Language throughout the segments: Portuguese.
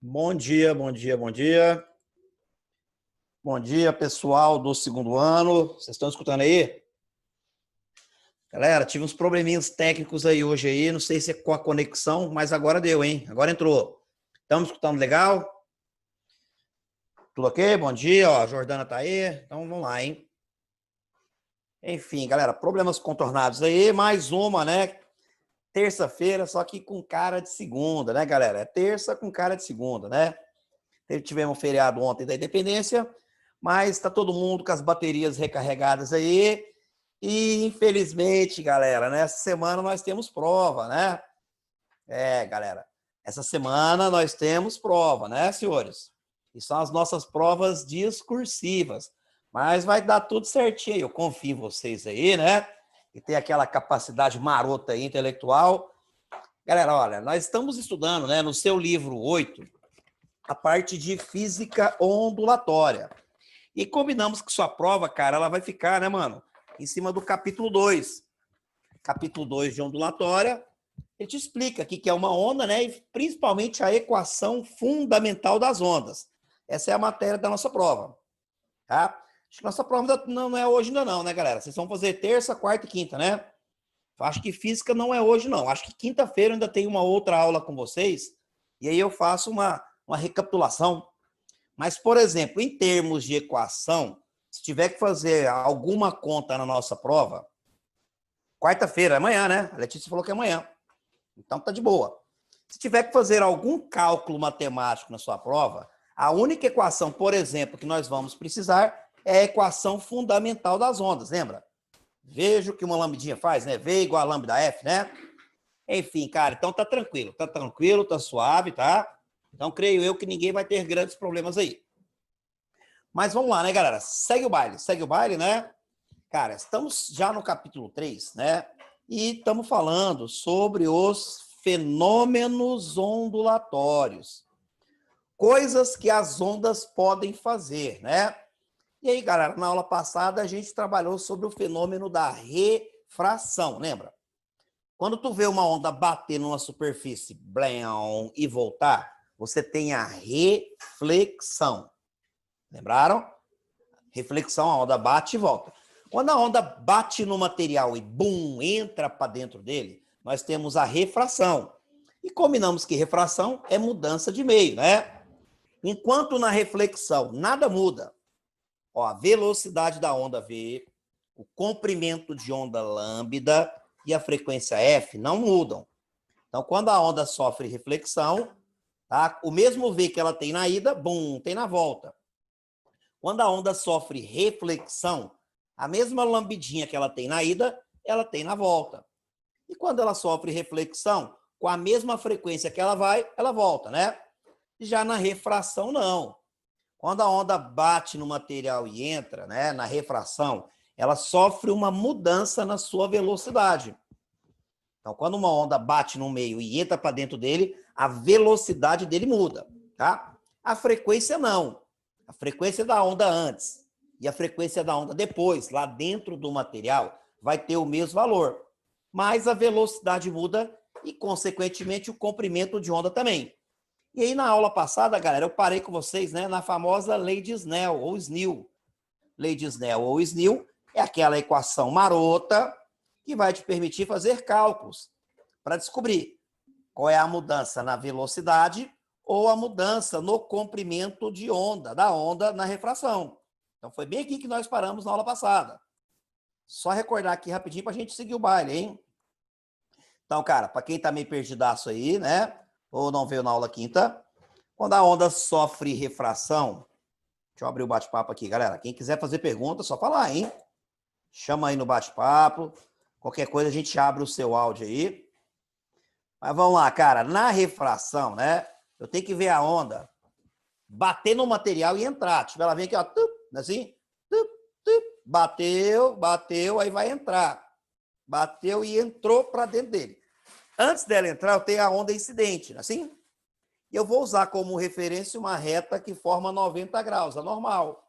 Bom dia, bom dia, bom dia. Bom dia, pessoal do segundo ano. Vocês estão escutando aí? Galera, tive uns probleminhas técnicos aí hoje aí, não sei se é com a conexão, mas agora deu, hein? Agora entrou. Estamos escutando legal? Tudo ok? Bom dia, ó, a Jordana tá aí. Então vamos lá, hein? Enfim, galera, problemas contornados aí, mais uma, né? Terça-feira, só que com cara de segunda, né, galera? É terça com cara de segunda, né? Tivemos um feriado ontem da Independência, mas está todo mundo com as baterias recarregadas aí. E, infelizmente, galera, nessa semana nós temos prova, né? Galera, essa semana nós temos prova, né, senhores? E são as nossas provas discursivas. Mas vai dar tudo certinho, eu confio em vocês aí, né? E tem aquela capacidade marota aí, intelectual. Galera, olha, nós estamos estudando, né, no seu livro 8, a parte de física ondulatória. E combinamos que sua prova, cara, ela vai ficar, né, mano, em cima do capítulo 2. Capítulo 2 de ondulatória, ele te explica o que é uma onda, né, e principalmente a equação fundamental das ondas. Essa é a matéria da nossa prova, tá? Acho que nossa prova não é hoje ainda não, né, galera? Vocês vão fazer terça, quarta e quinta, né? Acho que física não é hoje, não. Acho que quinta-feira ainda tem uma outra aula com vocês, e aí eu faço uma recapitulação. Mas, por exemplo, em termos de equação, se tiver que fazer alguma conta na nossa prova, quarta-feira, amanhã, né? A Letícia falou que é amanhã. Então tá de boa. Se tiver que fazer algum cálculo matemático na sua prova, a única equação, por exemplo, que nós vamos precisar é a equação fundamental das ondas, lembra? Veja o que uma lambdinha faz, né? V igual a lambda F, né? Enfim, cara, então tá tranquilo, tá suave, tá? Então creio eu que ninguém vai ter grandes problemas aí. Mas vamos lá, né, galera? Segue o baile, né? Cara, estamos já no capítulo 3, né? E estamos falando sobre os fenômenos ondulatórios. Coisas que as ondas podem fazer, né? E aí, galera, na aula passada a gente trabalhou sobre o fenômeno da refração, lembra? Quando tu vê uma onda bater numa superfície blém, e voltar, você tem a reflexão. Lembraram? Reflexão, a onda bate e volta. Quando a onda bate no material e bum, entra para dentro dele, nós temos a refração. E combinamos que refração é mudança de meio, né? Enquanto na reflexão nada muda, ó, a velocidade da onda V, o comprimento de onda lambda e a frequência F não mudam. Então, quando a onda sofre reflexão, tá? O mesmo V que ela tem na ida, bum, tem na volta. Quando a onda sofre reflexão, a mesma lambidinha que ela tem na ida, ela tem na volta. E quando ela sofre reflexão, com a mesma frequência que ela vai, ela volta, né? Já na refração, não. Quando a onda bate no material e entra, né, na refração, ela sofre uma mudança na sua velocidade. Então, quando uma onda bate no meio e entra para dentro dele, a velocidade dele muda, tá? A frequência não. A frequência da onda antes e a frequência da onda depois, lá dentro do material, vai ter o mesmo valor. Mas a velocidade muda e, consequentemente, o comprimento de onda também. E aí, na aula passada, galera, eu parei com vocês, né, na famosa lei de Snell, ou Snell. Lei de Snell ou Snell é aquela equação marota que vai te permitir fazer cálculos para descobrir qual é a mudança na velocidade ou a mudança no comprimento de onda, da onda na refração. Então, foi bem aqui que nós paramos na aula passada. Só recordar aqui rapidinho para a gente seguir o baile, hein? Então, cara, para quem tá meio perdidaço aí, né? Ou não veio na aula quinta, quando a onda sofre refração, deixa eu abrir o bate-papo aqui, galera. Quem quiser fazer pergunta, só falar, hein? Chama aí no bate-papo. Qualquer coisa a gente abre o seu áudio aí. Mas vamos lá, cara. Na refração, né? Eu tenho que ver a onda bater no material e entrar. Tipo, ela vem aqui, ó. Tup, assim. Tup, tup, bateu, aí vai entrar. Bateu e entrou para dentro dele. Antes dela entrar, eu tenho a onda incidente, assim. E eu vou usar como referência uma reta que forma 90 graus, a normal.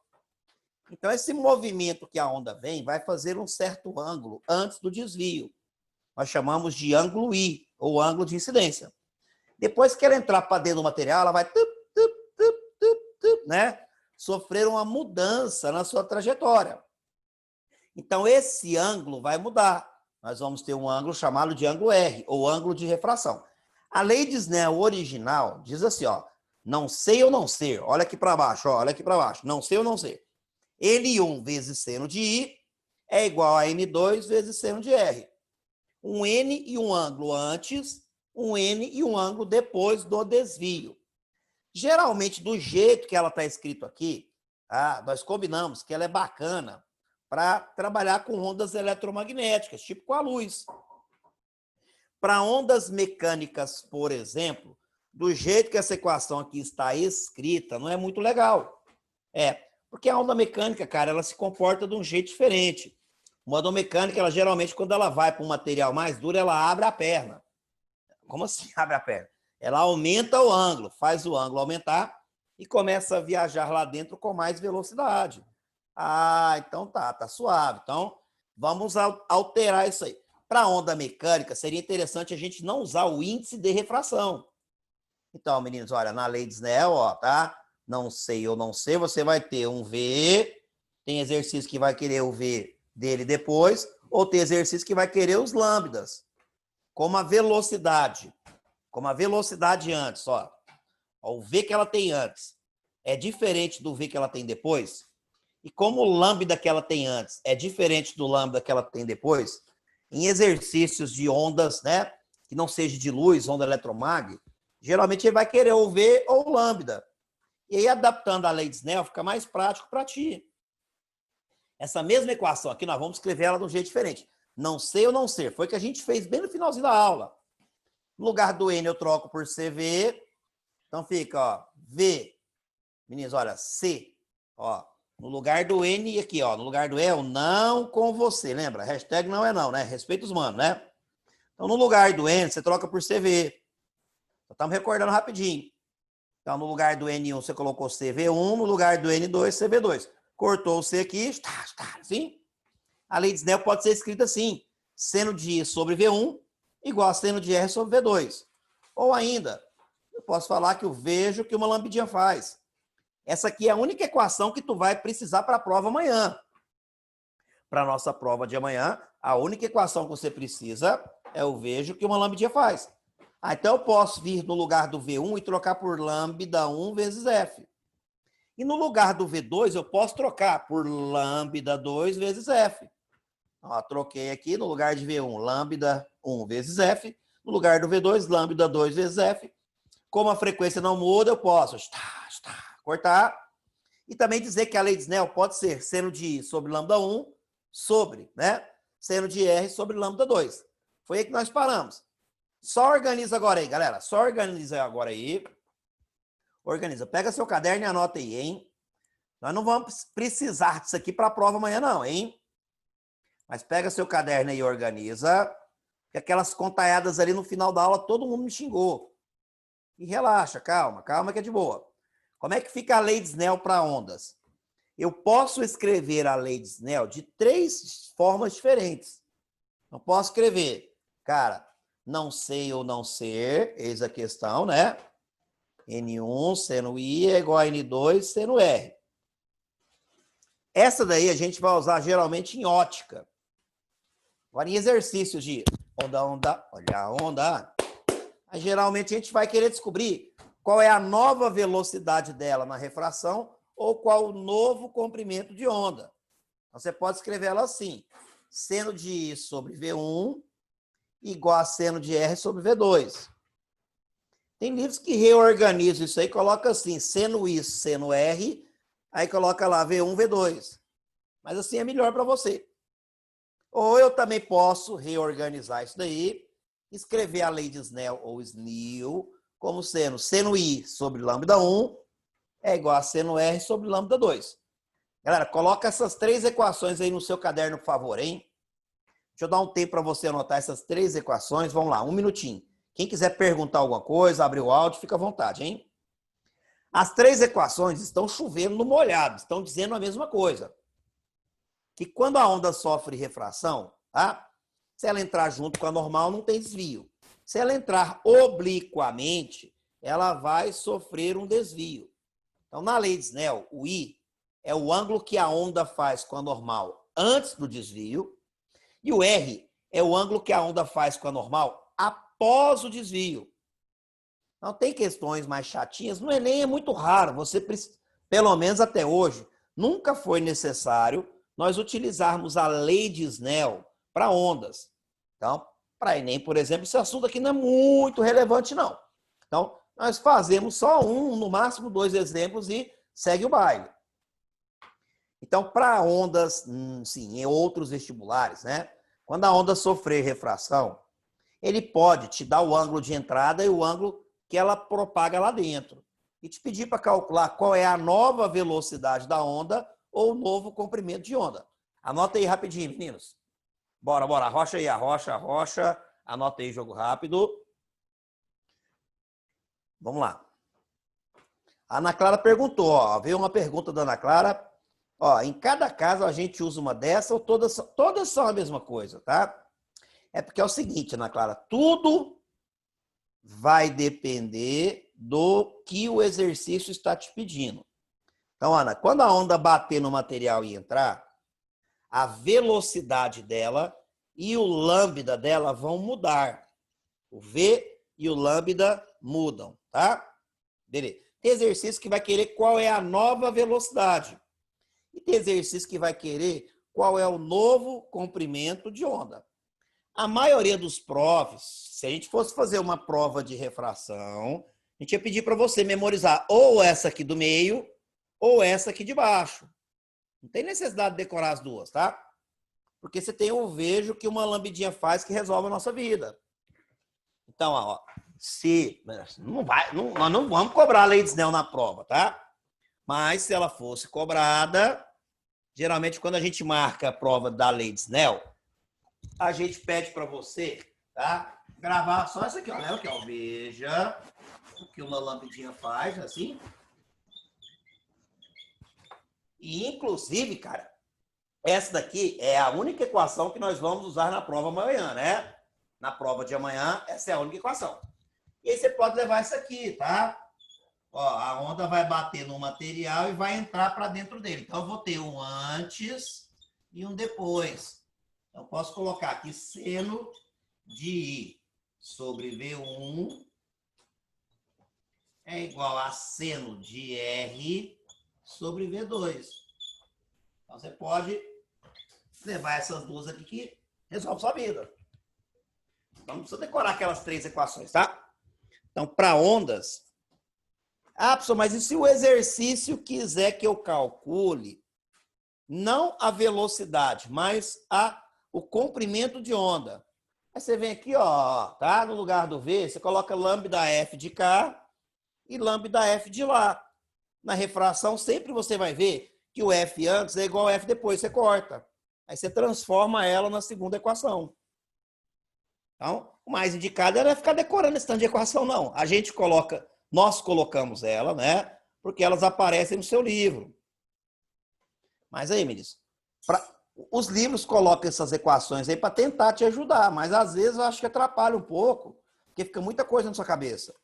Então, esse movimento que a onda vem vai fazer um certo ângulo antes do desvio. Nós chamamos de ângulo I, ou ângulo de incidência. Depois que ela entrar para dentro do material, ela vai né, sofrer uma mudança na sua trajetória. Então, esse ângulo vai mudar. Nós vamos ter um ângulo chamado de ângulo R, ou ângulo de refração. A lei de Snell original diz assim, ó, não sei ou não ser. Olha aqui para baixo, ó, olha aqui para baixo. Não sei ou não ser. N1 vezes seno de I é igual a N2 vezes seno de R. Um N e um ângulo antes, um N e um ângulo depois do desvio. Geralmente, do jeito que ela está escrito aqui, nós combinamos que ela é bacana para trabalhar com ondas eletromagnéticas, tipo com a luz. Para ondas mecânicas, por exemplo, do jeito que essa equação aqui está escrita, não é muito legal. Porque a onda mecânica, cara, ela se comporta de um jeito diferente. Uma onda mecânica, ela geralmente, quando ela vai para um material mais duro, ela abre a perna. Como assim abre a perna? Ela aumenta o ângulo, faz o ângulo aumentar e começa a viajar lá dentro com mais velocidade. Então tá suave. Então, vamos alterar isso aí. Para a onda mecânica, seria interessante a gente não usar o índice de refração. Então, meninos, olha, na lei de Snell, ó, tá? Não sei ou não sei, você vai ter um V, tem exercício que vai querer o V dele depois, ou tem exercício que vai querer os lambdas, como a velocidade antes, ó. O V que ela tem antes é diferente do V que ela tem depois, e como o lambda que ela tem antes é diferente do lambda que ela tem depois, em exercícios de ondas, né, que não seja de luz, onda eletromagnética, geralmente ele vai querer o V ou o lambda. E aí, adaptando a lei de Snell, fica mais prático para ti. Essa mesma equação aqui, nós vamos escrever ela de um jeito diferente. Não sei ou não ser. Foi o que a gente fez bem no finalzinho da aula. No lugar do N, eu troco por CV. Então, fica, ó, V. Meninos, olha, C. Ó, no lugar do N, aqui, ó, no lugar do E, eu não com você. Lembra? Hashtag não é não, né? Respeita os manos, né? Então, no lugar do N, você troca por CV. Estamos recordando rapidinho. Então, no lugar do N1, você colocou CV1, no lugar do N2, CV2. Cortou o C aqui, assim. A lei de Snell pode ser escrita assim, seno de I sobre V1 igual a seno de R sobre V2. Ou ainda, eu posso falar que eu vejo que uma lambidinha faz. Essa aqui é a única equação que tu vai precisar para a prova amanhã. Para a nossa prova de amanhã, a única equação que você precisa é o vejo que uma lambidinha faz. Então, eu posso vir no lugar do V1 e trocar por lambda 1 vezes F. E no lugar do V2, eu posso trocar por lambda 2 vezes F. Ó, troquei aqui no lugar de V1, lambda 1 vezes F. No lugar do V2, lambda 2 vezes F. Como a frequência não muda, eu posso cortar. E também dizer que a lei de Snell pode ser seno de I sobre lambda 1 sobre, né? Seno de R sobre lambda 2. Foi aí que nós paramos. Só organiza agora aí, galera. Só organiza agora aí. Organiza. Pega seu caderno e anota aí, hein? Nós não vamos precisar disso aqui para a prova amanhã, não, hein? Mas pega seu caderno aí e organiza. Porque aquelas contaiadas ali no final da aula, todo mundo me xingou. E relaxa, calma que é de boa. Como é que fica a lei de Snell para ondas? Eu posso escrever a lei de Snell de 3 formas diferentes. Não posso escrever, cara, não sei ou não ser, eis a questão, né? N1 seno I é igual a N2 seno R. Essa daí a gente vai usar geralmente em ótica. Agora, em exercícios de onda, olha a onda. Aí, geralmente a gente vai querer descobrir qual é a nova velocidade dela na refração ou qual o novo comprimento de onda. Então, você pode escrever ela assim, seno de I sobre V1 igual a seno de R sobre V2. Tem livros que reorganizam isso aí, coloca assim, seno I, seno R, aí coloca lá V1, V2. Mas assim é melhor para você. Ou eu também posso reorganizar isso daí, escrever a lei de Snell ou Snell como sendo seno I sobre lambda 1 é igual a seno R sobre lambda 2. Galera, coloca essas 3 equações aí no seu caderno, por favor, hein? Deixa eu dar um tempo para você anotar essas 3 equações. Vamos lá, 1 minutinho. Quem quiser perguntar alguma coisa, abrir o áudio, fica à vontade, hein? As 3 equações estão chovendo no molhado, estão dizendo a mesma coisa. Que quando a onda sofre refração, tá? Se ela entrar junto com a normal, não tem desvio. Se ela entrar obliquamente, ela vai sofrer um desvio. Então, na lei de Snell, o I é o ângulo que a onda faz com a normal antes do desvio, e o R é o ângulo que a onda faz com a normal após o desvio. Não tem questões mais chatinhas, no Enem é muito raro, você pelo menos até hoje, nunca foi necessário nós utilizarmos a lei de Snell para ondas. Então, para Enem, por exemplo, esse assunto aqui não é muito relevante, não. Então, nós fazemos só um, no máximo 2 exemplos e segue o baile. Então, para ondas, sim, em outros vestibulares, né? Quando a onda sofrer refração, ele pode te dar o ângulo de entrada e o ângulo que ela propaga lá dentro. E te pedir para calcular qual é a nova velocidade da onda ou o novo comprimento de onda. Anota aí rapidinho, meninos. Bora, bora. Arrocha aí, arrocha. Anota aí, jogo rápido. Vamos lá. A Ana Clara perguntou, ó, veio uma pergunta da Ana Clara. Ó, em cada caso a gente usa uma dessa ou todas são a mesma coisa, tá? É porque é o seguinte, Ana Clara, tudo vai depender do que o exercício está te pedindo. Então, Ana, quando a onda bater no material e entrar, a velocidade dela e o lambda dela vão mudar. O V e o lambda mudam, tá? Beleza. Tem exercício que vai querer qual é a nova velocidade. E tem exercício que vai querer qual é o novo comprimento de onda. A maioria dos profs, se a gente fosse fazer uma prova de refração, a gente ia pedir para você memorizar ou essa aqui do meio ou essa aqui de baixo. Não tem necessidade de decorar as duas, tá? Porque você tem o vejo que uma lambidinha faz que resolve a nossa vida. Então, ó, nós não vamos cobrar a lei de Snell na prova, tá? Mas se ela fosse cobrada, geralmente quando a gente marca a prova da lei de Snell, a gente pede para você, tá? Gravar só isso aqui, ó. Aqui, ó. Veja o que uma lambidinha faz, assim. E, inclusive, cara, essa daqui é a única equação que nós vamos usar na prova amanhã, né? Na prova de amanhã, essa é a única equação. E aí você pode levar isso aqui, tá? Ó, a onda vai bater no material e vai entrar para dentro dele. Então, eu vou ter um antes e um depois. Então, eu posso colocar aqui seno de I sobre V1 é igual a seno de R sobre V2. Então, você pode levar essas duas aqui que resolve sua vida. Então, não precisa decorar aquelas 3 equações, tá? Então, para ondas... Ah, professor, mas e se o exercício quiser que eu calcule não a velocidade, mas o comprimento de onda? Aí você vem aqui, ó, tá? No lugar do V, você coloca lambda F de cá e lambda F de lá. Na refração, sempre você vai ver que o F antes é igual ao F depois, você corta. Aí você transforma ela na segunda equação. Então, o mais indicado era ficar decorando esse tanto de equação, não. A gente coloca... Nós colocamos ela, né? Porque elas aparecem no seu livro. Mas aí, me diz, os livros colocam essas equações aí para tentar te ajudar, mas às vezes eu acho que atrapalha um pouco, porque fica muita coisa na sua cabeça.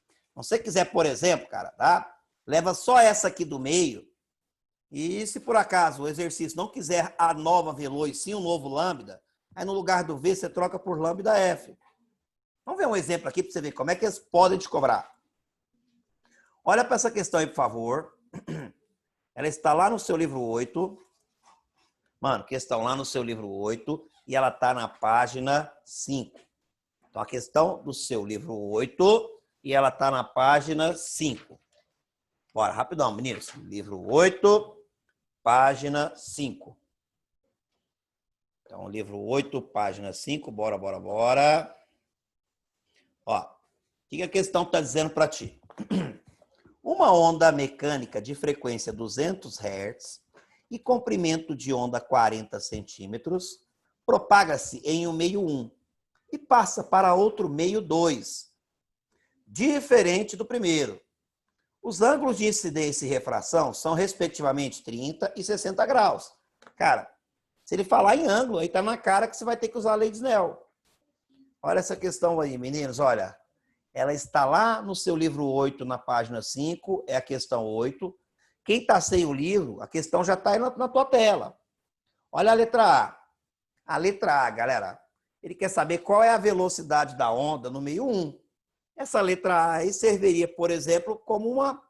Se você quiser, por exemplo, cara, tá? Leva só essa aqui do meio e se por acaso o exercício não quiser a nova velo e sim o novo lambda, aí no lugar do V você troca por lambda F. Vamos ver um exemplo aqui para você ver como é que eles podem te cobrar. Olha para essa questão aí, por favor. Ela está lá no seu livro 8. Mano, questão lá no seu livro 8 e ela está na página 5. Então, a questão do seu livro 8 e ela está na página 5. Bora, rapidão, meninos. Livro 8, página 5. Então, livro 8, página 5. Bora, bora, bora. Ó, o que a questão está dizendo para ti? Uma onda mecânica de frequência 200 Hz e comprimento de onda 40 centímetros propaga-se em um meio 1 e passa para outro meio 2, diferente do primeiro. Os ângulos de incidência e refração são, respectivamente, 30 e 60 graus. Cara, se ele falar em ângulo, aí tá na cara que você vai ter que usar a lei de Snell. Olha essa questão aí, meninos, olha. ela está lá no seu livro 8, na página 5, é a questão 8. Quem está sem o livro, a questão já está aí na tua tela. Olha a letra A. A letra A, galera, ele quer saber qual é a velocidade da onda no meio 1. Essa letra A aí serviria, por exemplo, como uma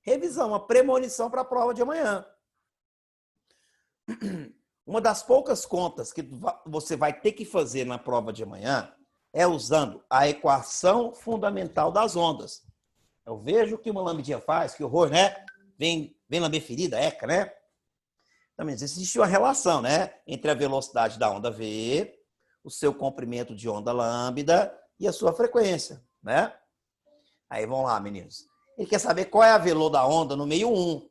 revisão, uma premonição para a prova de amanhã. Uma das poucas contas que você vai ter que fazer na prova de amanhã é usando a equação fundamental das ondas. Eu vejo o que uma lambidinha faz, que horror, né? Vem lamber ferida, eca, né? Também existe uma relação, né? Entre a velocidade da onda V, o seu comprimento de onda lambda e a sua frequência, né? Aí, vamos lá, meninos. Ele quer saber qual é a velo da onda no meio 1.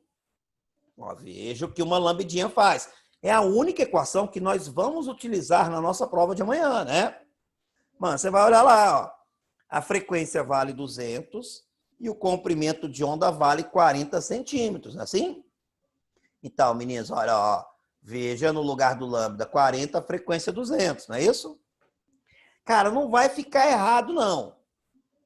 Ó, veja o que uma lambidinha faz. É a única equação que nós vamos utilizar na nossa prova de amanhã, né? Mano, você vai olhar lá, ó. A frequência vale 200 e o comprimento de onda vale 40 centímetros, não é assim? Então, meninos, olha, ó. Veja no lugar do lambda 40, a frequência 200, não é isso? Cara, não vai ficar errado, não.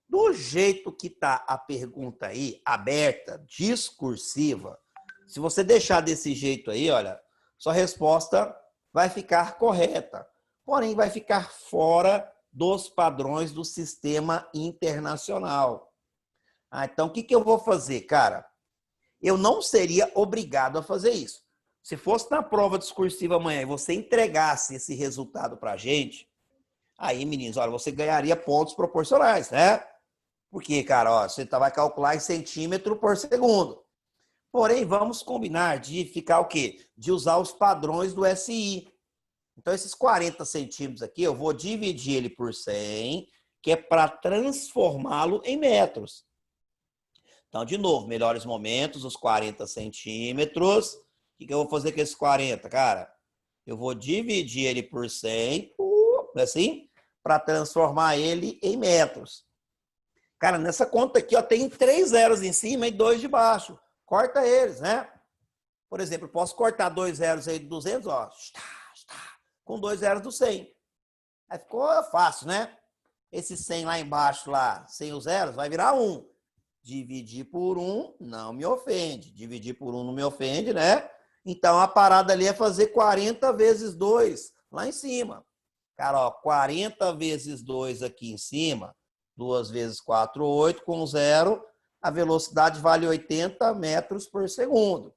Do jeito que tá a pergunta aí, aberta, discursiva, se você deixar desse jeito aí, olha, sua resposta vai ficar correta, porém vai ficar fora dos padrões do sistema internacional. Então, o que eu vou fazer, cara? Eu não seria obrigado a fazer isso. Se fosse na prova discursiva amanhã e você entregasse esse resultado para a gente, aí, meninos, olha, você ganharia pontos proporcionais, né? Porque, cara, ó, você vai calcular em centímetro por segundo. Porém, vamos combinar de ficar o quê? De usar os padrões do SI. Então, esses 40 centímetros aqui, eu vou dividir ele por 100, que é para transformá-lo em metros. Então, de novo, melhores momentos, os 40 centímetros. O que eu vou fazer com esses 40, cara? Eu vou dividir ele por 100, assim, para transformar ele em metros. Cara, nessa conta aqui, ó, tem 3 zeros em cima e 2 de baixo. Corta eles, né? Por exemplo, eu posso cortar 2 zeros aí de 200, ó, com 2 zeros do 100. Aí ficou fácil, né? Esse 100 lá embaixo, lá, sem os zeros, vai virar 1. Dividir por 1 não me ofende. Dividir por 1 não me ofende, né? Então, a parada ali é fazer 40 vezes 2 lá em cima. Cara, ó, 40 vezes 2 aqui em cima, 2 vezes 4, 8, com 0, a velocidade vale 80 metros por segundo.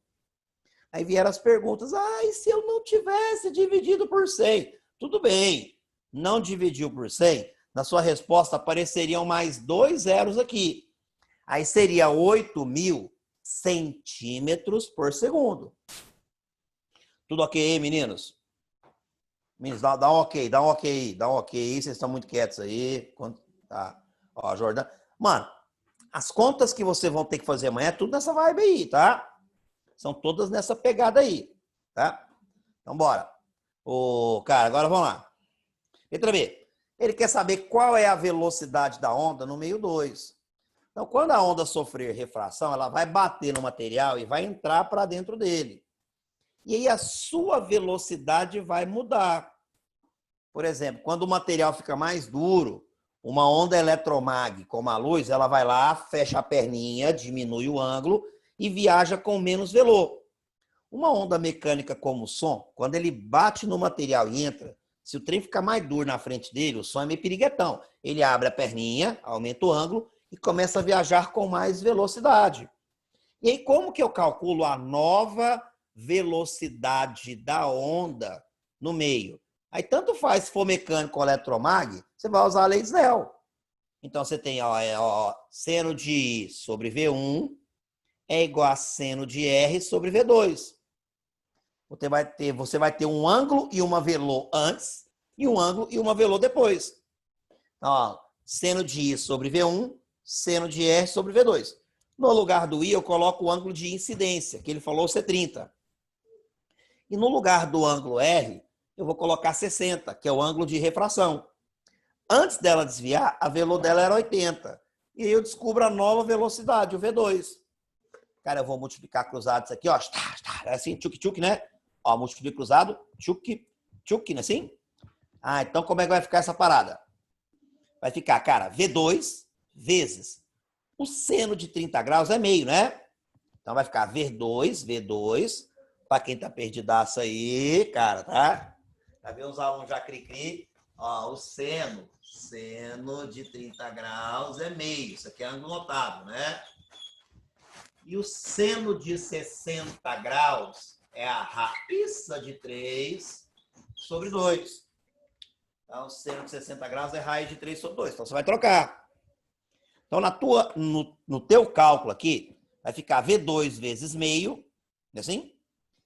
Aí vieram as perguntas, e se eu não tivesse dividido por 100? Tudo bem, não dividiu por 100, na sua resposta apareceriam mais 2 zeros aqui. Aí seria 8.000 centímetros por segundo. Tudo ok, meninos? Meninos, dá um ok, dá um ok, dá um ok. Vocês estão muito quietos aí. Tá. Ó, Jordão. Mano, as contas que vocês vão ter que fazer amanhã é tudo nessa vibe aí, tá? São todas nessa pegada aí, tá? Então, bora. Cara, agora vamos lá. Letra B. Ele quer saber qual é a velocidade da onda no meio 2. Então, quando a onda sofrer refração, ela vai bater no material e vai entrar para dentro dele. E aí a sua velocidade vai mudar. Por exemplo, quando o material fica mais duro, uma onda eletromagnética, como a luz, ela vai lá, fecha a perninha, diminui o ângulo e viaja com menos velô. Uma onda mecânica como o som, quando ele bate no material e entra, se o trem ficar mais duro na frente dele, o som é meio piriguetão. Ele abre a perninha, aumenta o ângulo e começa a viajar com mais velocidade. E aí, como que eu calculo a nova velocidade da onda no meio? Aí, tanto faz se for mecânico ou eletromagnético, você vai usar a lei de Snell. Então, você tem seno de I sobre V1 é igual a seno de R sobre V2. Você vai ter um ângulo e uma velô antes e um ângulo e uma velô depois. Então, ó, seno de I sobre V1, seno de R sobre V2. No lugar do I, eu coloco o ângulo de incidência, que ele falou ser 30. E no lugar do ângulo R, eu vou colocar 60, que é o ângulo de refração. Antes dela desviar, a velô dela era 80. E aí eu descubro a nova velocidade, o V2. Cara, eu vou multiplicar cruzados aqui, ó. É assim, tchuk-tchuk, né? Ó, multiplica cruzado, tchuk, não é assim? Então como é que vai ficar essa parada? Vai ficar, cara, V2 vezes. O seno de 30 graus é meio, né? Então vai ficar V2, para quem tá perdidaço aí, cara, tá? Já viu os alunos já cri-cri? Ó, o seno de 30 graus é meio. Isso aqui é ângulo notável, né? E o seno de 60 graus é a raiz de 3 sobre 2. Então, o seno de 60 graus é raiz de 3 sobre 2. Então, você vai trocar. Então, no teu cálculo aqui, vai ficar V2 vezes meio, não é assim?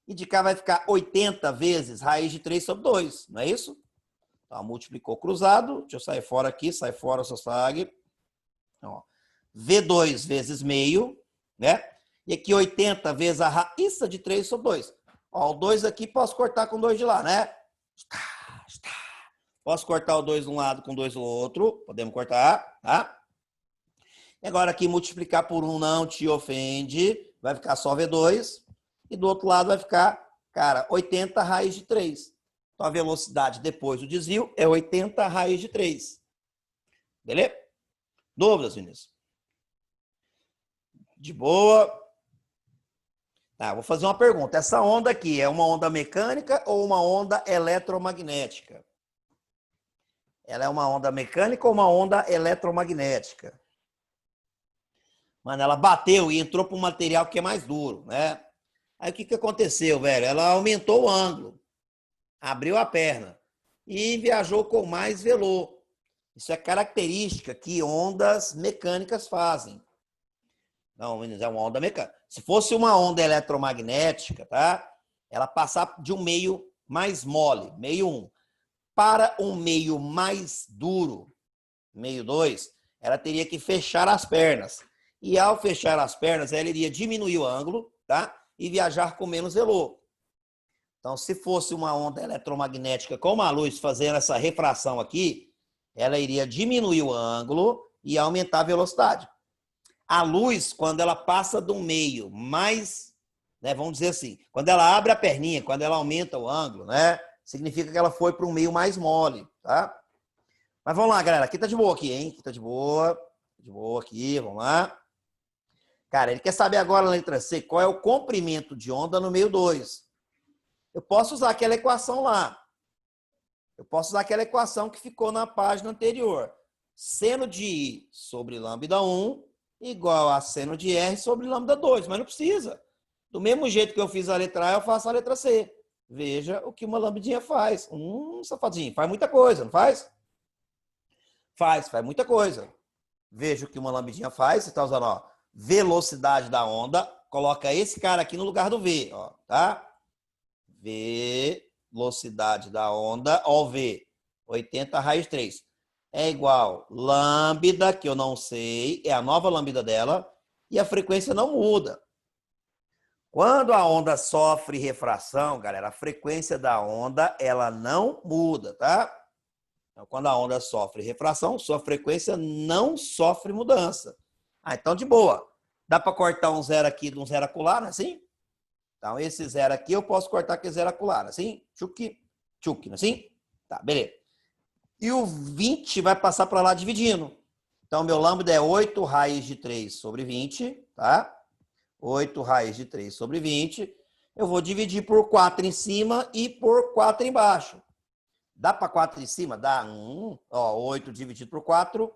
E de cá vai ficar 80 vezes raiz de 3 sobre 2, não é isso? Então, multiplicou cruzado. Deixa eu sair fora aqui, sai fora, só segue. Então, V2 vezes meio, né? E aqui 80 vezes a raiz de 3 sobre 2. Ó, o 2 aqui posso cortar com 2 de lá, né? Posso cortar o 2 de um lado com 2 do outro. Podemos cortar, tá? E agora aqui multiplicar por 1 não te ofende. Vai ficar só V2. E do outro lado vai ficar, cara, 80 raiz de 3. Então a velocidade depois do desvio é 80 raiz de 3. Beleza? Dúvidas, Vinícius? De boa. Tá, vou fazer uma pergunta. Essa onda aqui é uma onda mecânica ou uma onda eletromagnética? Ela é uma onda mecânica ou uma onda eletromagnética? Mano, ela bateu e entrou para um material que é mais duro, né? Aí o que aconteceu, velho? Ela aumentou o ângulo, abriu a perna e viajou com mais velô. Isso é característica que ondas mecânicas fazem. Não, meninos, é uma onda mecânica. Se fosse uma onda eletromagnética, tá? Ela passar de um meio mais mole, meio 1, para um meio mais duro, meio 2, ela teria que fechar as pernas. E ao fechar as pernas, ela iria diminuir o ângulo, tá? E viajar com menos velô. Então, se fosse uma onda eletromagnética como a luz fazendo essa refração aqui, ela iria diminuir o ângulo e aumentar a velocidade. A luz, quando ela passa de um meio mais, né, vamos dizer assim, quando ela abre a perninha, quando ela aumenta o ângulo, né, significa que ela foi para um meio mais mole, tá? Mas vamos lá, galera. Aqui tá de boa aqui, hein? Aqui tá de boa. De boa aqui, vamos lá. Cara, ele quer saber agora, na letra C, qual é o comprimento de onda no meio 2. Eu posso usar aquela equação lá. Eu posso usar aquela equação que ficou na página anterior. Seno de I sobre lambda 1 igual a seno de R sobre lambda 2. Mas não precisa. Do mesmo jeito que eu fiz a letra A, eu faço a letra C. Veja o que uma lambdinha faz. Safadinho. Faz muita coisa, não faz? Faz muita coisa. Veja o que uma lambdinha faz. Você está usando, ó, velocidade da onda. Coloca esse cara aqui no lugar do V, ó, tá? Velocidade da onda, ó, o V. 80 raiz 3. É igual lambda, que eu não sei, é a nova lambda dela, e a frequência não muda. Quando a onda sofre refração, galera, a frequência da onda, ela não muda, tá? Então, quando a onda sofre refração, sua frequência não sofre mudança. Ah, então de boa. Dá para cortar um zero aqui de um zero acolá, não é assim? Então, esse zero aqui eu posso cortar com zero acolá, não é assim? Tchuc, tchuc, não é assim? Tá, beleza. E o 20 vai passar para lá dividindo. Então, meu lambda é 8 raiz de 3 sobre 20, tá? 8 raiz de 3 sobre 20. Eu vou dividir por 4 em cima e por 4 embaixo. Dá para 4 em cima? Dá. 8 dividido por 4,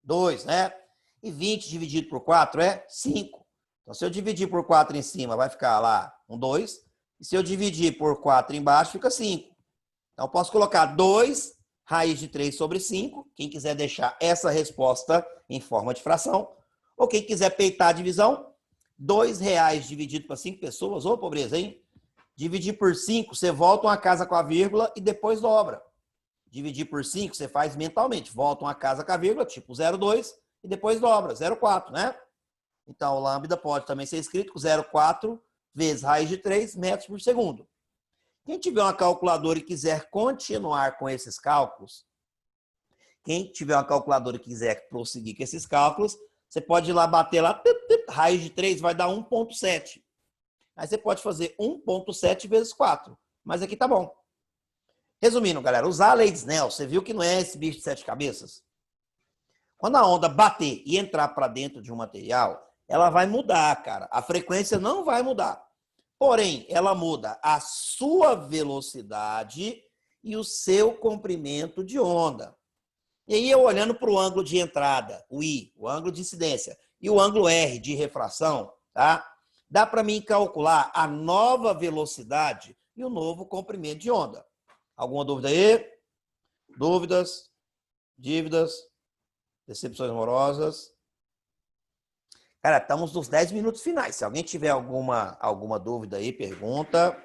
2, né? E 20 dividido por 4 é 5. Então, se eu dividir por 4 em cima, vai ficar lá um 2. E se eu dividir por 4 embaixo, fica 5. Então, eu posso colocar 2 raiz de 3 sobre 5. Quem quiser deixar essa resposta em forma de fração. Ou quem quiser peitar a divisão, R$2 dividido para 5 pessoas. Ô, pobreza, hein? Dividir por 5, você volta uma casa com a vírgula e depois dobra. Dividir por 5, você faz mentalmente. Volta uma casa com a vírgula, tipo 0,2, e depois dobra, 0,4, né? Então, o lambda pode também ser escrito com 0,4 vezes raiz de 3 metros por segundo. Quem tiver uma calculadora e quiser continuar com esses cálculos, quem tiver uma calculadora e quiser prosseguir com esses cálculos, você pode ir lá bater lá, raiz de 3 vai dar 1,7. Aí você pode fazer 1,7 vezes 4. Mas aqui tá bom. Resumindo, galera, usar a lei de Snell, você viu que não é esse bicho de 7 cabeças? Quando a onda bater e entrar para dentro de um material, ela vai mudar, cara. A frequência não vai mudar. Porém, ela muda a sua velocidade e o seu comprimento de onda. E aí, eu olhando para o ângulo de entrada, o I, o ângulo de incidência, e o ângulo R de refração, tá? Dá para mim calcular a nova velocidade e o novo comprimento de onda. Alguma dúvida aí? Dúvidas? Dívidas? Decepções amorosas? Cara, estamos nos 10 minutos finais. Se alguém tiver alguma dúvida aí, pergunta.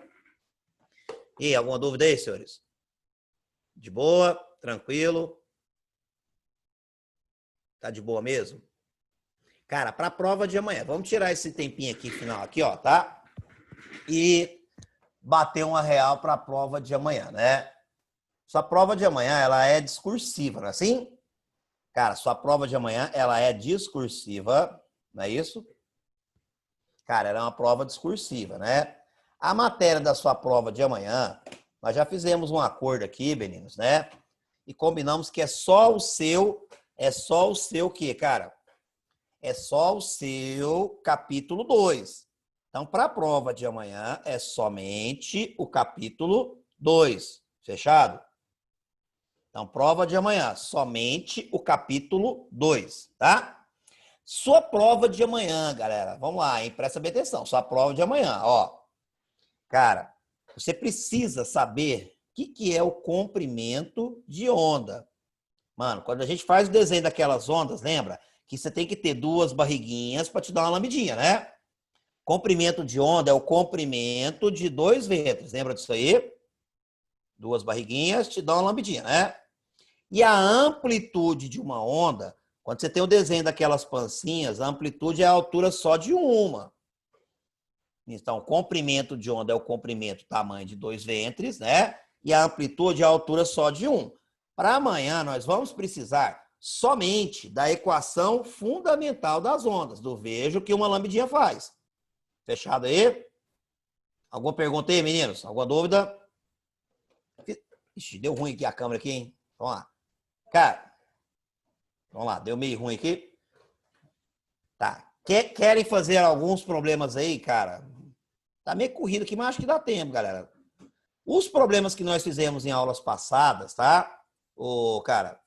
E alguma dúvida aí, senhores? De boa? Tranquilo? Tá de boa mesmo? Cara, para a prova de amanhã, vamos tirar esse tempinho aqui final aqui, ó, tá? E bater uma real para a prova de amanhã, né? Sua prova de amanhã, ela é discursiva, não é assim? Cara, sua prova de amanhã, ela é discursiva, não é isso? Cara, ela é uma prova discursiva, né? A matéria da sua prova de amanhã, nós já fizemos um acordo aqui, meninos, né? E combinamos que é só o seu quê, cara? É só o seu capítulo 2. Então, para a prova de amanhã, é somente o capítulo 2. Fechado? Então, prova de amanhã, somente o capítulo 2, tá? Sua prova de amanhã, galera, vamos lá, hein? Presta bem atenção. Sua prova de amanhã, ó. Cara, você precisa saber o que é o comprimento de onda. Mano, quando a gente faz o desenho daquelas ondas, lembra que você tem que ter duas barriguinhas para te dar uma lambidinha, né? Comprimento de onda é o comprimento de dois ventres. Lembra disso aí? Duas barriguinhas te dão uma lambidinha, né? E a amplitude de uma onda, quando você tem o desenho daquelas pancinhas, a amplitude é a altura só de uma. Então, o comprimento de onda é o comprimento tamanho de dois ventres, né? E a amplitude é a altura só de um. Para amanhã, nós vamos precisar somente da equação fundamental das ondas, do vejo que uma lambidinha faz. Fechado aí? Alguma pergunta aí, meninos? Alguma dúvida? Ixi, deu ruim aqui a câmera aqui, hein? Vamos lá. Cara, vamos lá, deu meio ruim aqui. Tá. Querem fazer alguns problemas aí, cara? Tá meio corrido aqui, mas acho que dá tempo, galera. Os problemas que nós fizemos em aulas passadas, tá? Cara,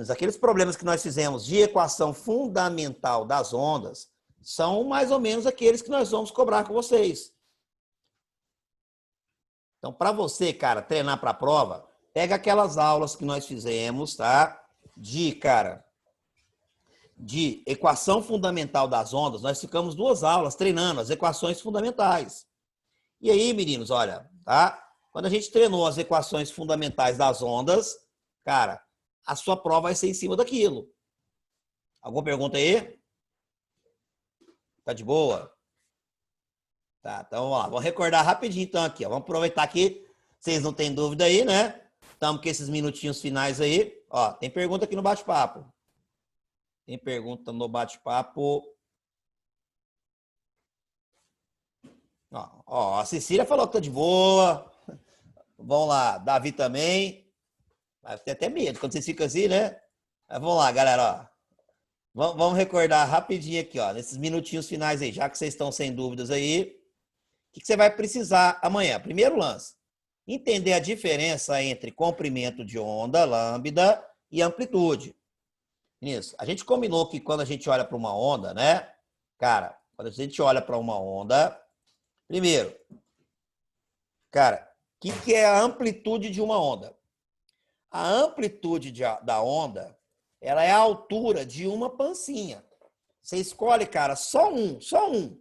aqueles problemas que nós fizemos de equação fundamental das ondas são mais ou menos aqueles que nós vamos cobrar com vocês. Então, para você, cara, treinar para a prova, pega aquelas aulas que nós fizemos, tá? De equação fundamental das ondas. Nós ficamos 2 aulas treinando as equações fundamentais. E aí, meninos, olha, tá? Quando a gente treinou as equações fundamentais das ondas, cara, a sua prova vai ser em cima daquilo. Alguma pergunta aí? Tá de boa? Tá, então vamos lá. Vamos recordar rapidinho então aqui, ó. Vamos aproveitar que vocês não têm dúvida aí, né? Estamos com esses minutinhos finais aí. Ó, tem pergunta aqui no bate-papo. Tem pergunta no bate-papo. Ó, a Cecília falou que tá de boa. Vamos lá, Davi também. Vai ter até medo quando vocês ficam assim, né? Mas vamos lá, galera, ó. Vamos recordar rapidinho aqui, ó, nesses minutinhos finais aí, já que vocês estão sem dúvidas aí. O que você vai precisar amanhã? Primeiro lance, entender a diferença entre comprimento de onda, lambda, e amplitude. Isso. A gente combinou que quando a gente olha para uma onda, né? Cara, quando a gente olha para uma onda, primeiro, cara, o que é a amplitude de uma onda? A amplitude da onda, ela é a altura de uma pancinha. Você escolhe, cara, só um.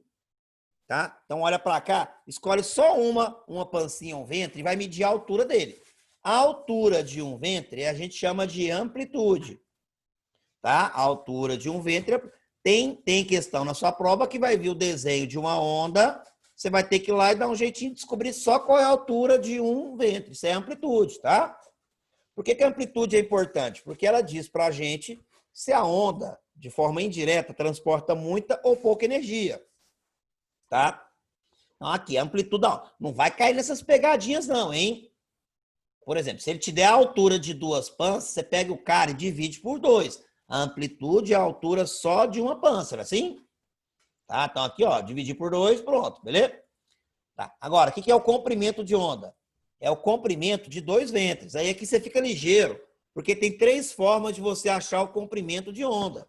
Tá? Então, olha para cá, escolhe só uma pancinha, um ventre, e vai medir a altura dele. A altura de um ventre a gente chama de amplitude. Tá? A altura de um ventre tem questão na sua prova que vai vir o desenho de uma onda, você vai ter que ir lá e dar um jeitinho de descobrir só qual é a altura de um ventre. Isso é amplitude, tá? Por que a amplitude é importante? Porque ela diz para a gente se a onda, de forma indireta, transporta muita ou pouca energia. Tá? Então, aqui, a amplitude, não vai cair nessas pegadinhas não, hein? Por exemplo, se ele te der a altura de 2 pãs, você pega o cara e divide por 2. A amplitude é a altura só de uma pâncera, assim? Tá? Então aqui, ó, dividir por 2, pronto, beleza? Tá. Agora, o que é o comprimento de onda? É o comprimento de 2 ventres. Aí aqui você fica ligeiro, porque tem 3 formas de você achar o comprimento de onda.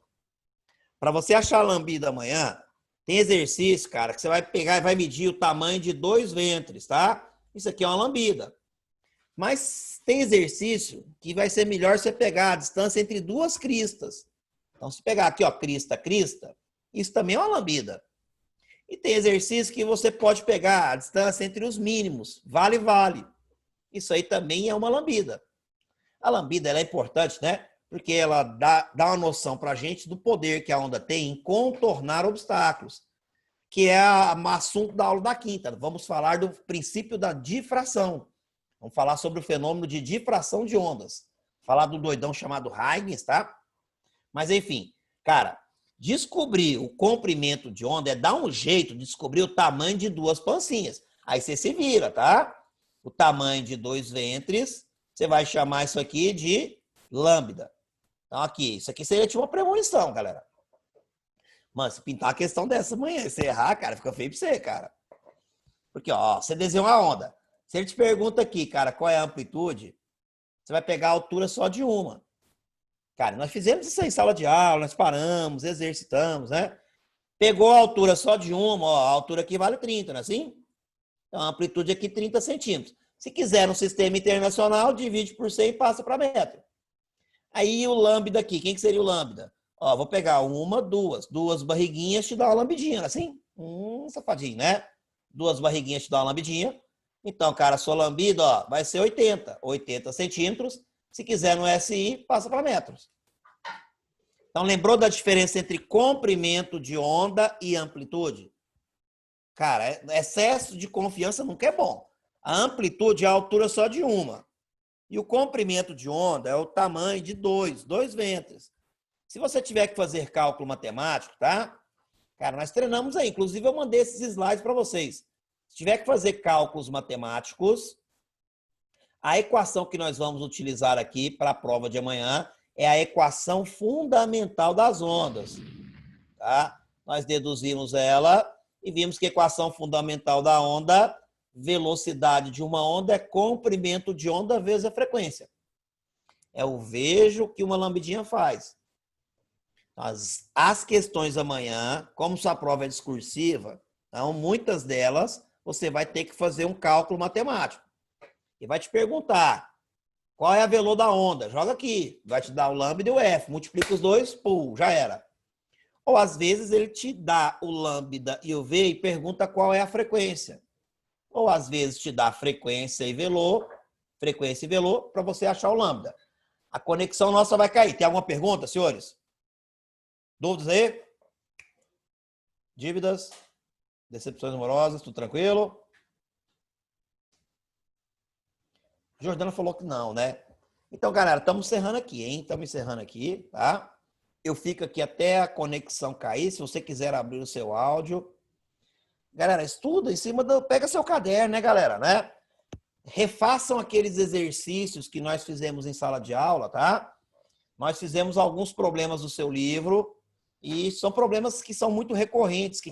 Para você achar a lambida amanhã, tem exercício, cara, que você vai pegar e vai medir o tamanho de 2 ventres, tá? Isso aqui é uma lambida. Mas tem exercício que vai ser melhor você pegar a distância entre 2 cristas. Então, se pegar aqui, ó, crista, crista, isso também é uma lambida. E tem exercício que você pode pegar a distância entre os mínimos, vale, vale. Isso aí também é uma lambida. A lambida ela é importante, né? Porque ela dá uma noção para a gente do poder que a onda tem em contornar obstáculos, que é o assunto da aula da quinta. Vamos falar do princípio da difração. Vamos falar sobre o fenômeno de difração de ondas. Falar do doidão chamado Huygens, tá? Mas, enfim, cara, descobrir o comprimento de onda é dar um jeito de descobrir o tamanho de 2 pancinhas. Aí você se vira, tá? O tamanho de 2 ventres, você vai chamar isso aqui de lambda. Então, aqui, isso aqui seria tipo uma premonição, galera. Mano, se pintar a questão dessa amanhã e você errar, cara, fica feio pra você, cara. Porque, ó, você desenha uma onda. Se ele te pergunta aqui, cara, qual é a amplitude, você vai pegar a altura só de uma. Cara, nós fizemos isso aí em sala de aula, nós paramos, exercitamos, né? Pegou a altura só de uma, ó, a altura aqui vale 30, não é assim? Então, a amplitude aqui 30 centímetros. Se quiser no sistema internacional, divide por 100 e passa para metro. Aí o lambda aqui, quem que seria o lambda? Ó, vou pegar uma, duas barriguinhas te dá uma lambidinha, não é assim? Safadinho, né? 2 barriguinhas te dá uma lambidinha. Então, cara, sua lambida, ó, vai ser 80 centímetros. Se quiser no SI, passa para metros. Então, lembrou da diferença entre comprimento de onda e amplitude? Cara, excesso de confiança nunca é bom. A amplitude é a altura só de uma. E o comprimento de onda é o tamanho de 2 ventres. Se você tiver que fazer cálculo matemático, tá? Cara, nós treinamos aí. Inclusive, eu mandei esses slides para vocês. Se tiver que fazer cálculos matemáticos, a equação que nós vamos utilizar aqui para a prova de amanhã é a equação fundamental das ondas. Tá? Nós deduzimos ela e vimos que a equação fundamental da onda, velocidade de uma onda é comprimento de onda vezes a frequência. É o vejo que uma lambidinha faz. As questões amanhã, como sua prova é discursiva, então muitas delas você vai ter que fazer um cálculo matemático. E vai te perguntar, qual é a velô da onda? Joga aqui. Vai te dar o lambda e o F. Multiplica os dois, pum, já era. Ou às vezes ele te dá o lambda e o V e pergunta qual é a frequência. Ou às vezes te dá frequência e velô, para você achar o lambda. A conexão nossa vai cair. Tem alguma pergunta, senhores? Dúvidas aí? Dívidas? Decepções amorosas? Tudo tranquilo? Jordana falou que não, né? Então, galera, estamos encerrando aqui, hein? Estamos encerrando aqui, tá? Eu fico aqui até a conexão cair, se você quiser abrir o seu áudio. Galera, estuda em cima do... Pega seu caderno, né, galera, né? Refaçam aqueles exercícios que nós fizemos em sala de aula, tá? Nós fizemos alguns problemas do seu livro e são problemas que são muito recorrentes, que